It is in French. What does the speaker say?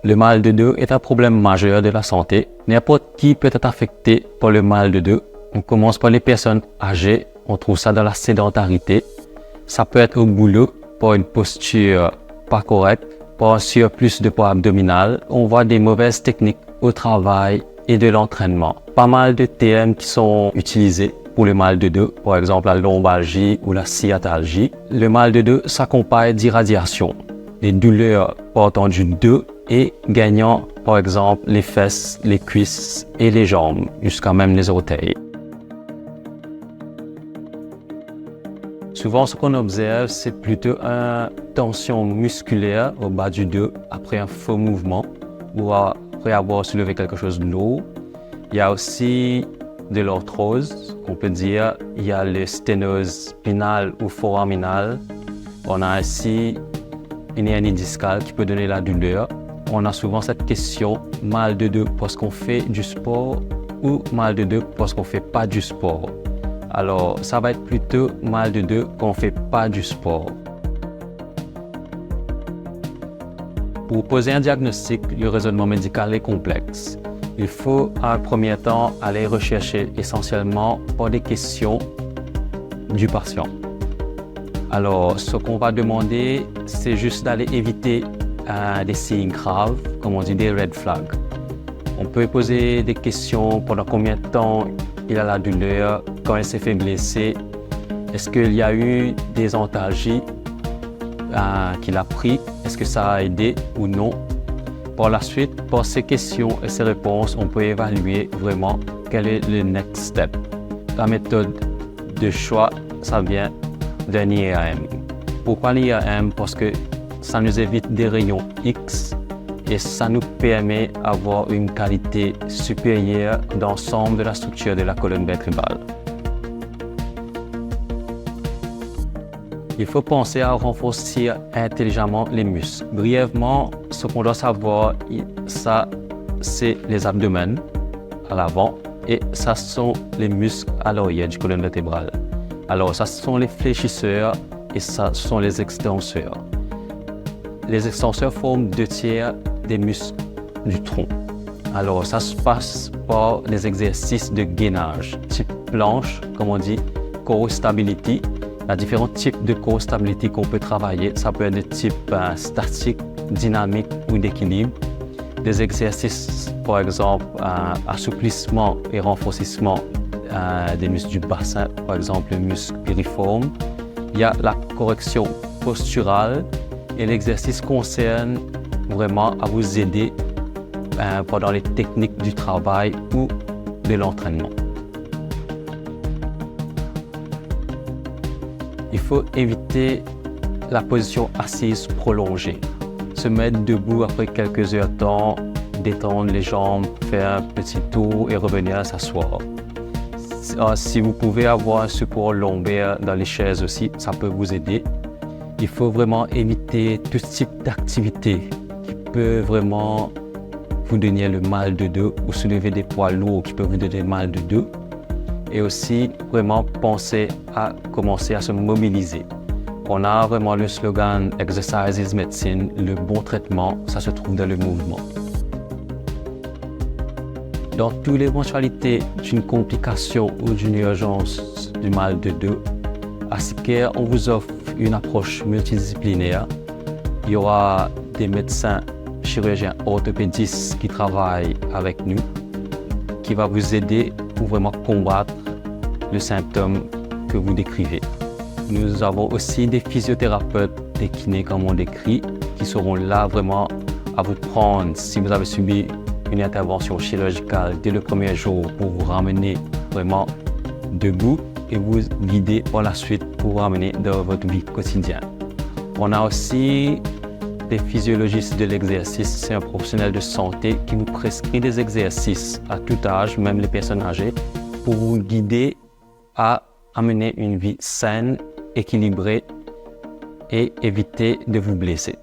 Le mal de dos est un problème majeur de la santé. N'importe qui peut être affecté par le mal de dos. On commence par les personnes âgées, on trouve ça dans la sédentarité. Ça peut être au boulot, par une posture pas correcte, par un surplus de poids abdominal. On voit des mauvaises techniques au travail et de l'entraînement. Pas mal de termes qui sont utilisés pour le mal de dos, par exemple la lombalgie ou la sciatalgie. Le mal de dos s'accompagne d'irradiation, des douleurs partant du dos et gagnant par exemple les fesses, les cuisses et les jambes, jusqu'à même les orteils. Souvent, ce qu'on observe, c'est plutôt une tension musculaire au bas du dos après un faux mouvement ou après avoir soulevé quelque chose de lourd. Il y a aussi de l'arthrose, on peut dire. Il y a le sténose spinale ou foraminale. On a ainsi une hernie discale qui peut donner la douleur. On a souvent cette question, mal de dos parce qu'on fait du sport ou mal de dos parce qu'on ne fait pas du sport. Alors, ça va être plutôt mal de dos quand on ne fait pas du sport. Pour poser un diagnostic, le raisonnement médical est complexe. Il faut, en un premier temps, aller rechercher essentiellement par des questions du patient. Alors, ce qu'on va demander, c'est juste d'aller éviter des signes graves, comme on dit des red flags. On peut poser des questions pendant combien de temps il a la douleur, quand il s'est fait blesser, est-ce qu'il y a eu des antalgies qu'il a pris, est-ce que ça a aidé ou non. Par la suite, par ces questions et ces réponses, on peut évaluer vraiment quel est le next step. La méthode de choix, ça vient d'un IRM. Pourquoi l'IRM? Parce que ça nous évite des rayons X et ça nous permet d'avoir une qualité supérieure d'ensemble de la structure de la colonne vertébrale. Il faut penser à renforcer intelligemment les muscles. Brièvement, ce qu'on doit savoir, ça, c'est les abdomens à l'avant et ça sont les muscles à l'arrière du colonne vertébrale. Alors, ça sont les fléchisseurs et ça sont les extenseurs. Les extenseurs forment 2/3 des muscles du tronc. Alors, ça se passe par les exercices de gainage, type planche, comme on dit, core stability. Il y a différents types de core stability qu'on peut travailler. Ça peut être de type statique, dynamique ou d'équilibre. Des exercices, par exemple, assouplissement et renforcement des muscles du bassin, par exemple le muscle piriforme. Il y a la correction posturale et l'exercice concerne vraiment à vous aider pendant les techniques du travail ou de l'entraînement. Il faut éviter la position assise prolongée. Se mettre debout après quelques heures de temps, détendre les jambes, faire un petit tour et revenir à s'asseoir. Si vous pouvez avoir un support lombaire dans les chaises aussi, ça peut vous aider. Il faut vraiment éviter tout type d'activité qui peut vraiment vous donner le mal de dos ou soulever des poids lourds qui peuvent vous donner le mal de dos. Et aussi vraiment penser à commencer à se mobiliser. On a vraiment le slogan « Exercise is medicine », le bon traitement, ça se trouve dans le mouvement. Dans toutes les éventualités d'une complication ou d'une urgence du mal de dos, à Sicker, on vous offre une approche multidisciplinaire. Il y aura des médecins chirurgiens orthopédistes qui travaillent avec nous, qui va vous aider pour vraiment combattre le symptôme que vous décrivez. Nous avons aussi des physiothérapeutes, des kinés comme on décrit, qui seront là vraiment à vous prendre si vous avez subi une intervention chirurgicale dès le premier jour pour vous ramener vraiment debout et vous guider par la suite pour vous ramener dans votre vie quotidienne. On a aussi des physiologistes de l'exercice, c'est un professionnel de santé qui vous prescrit des exercices à tout âge, même les personnes âgées, pour vous guider à amener une vie saine, équilibrée et éviter de vous blesser.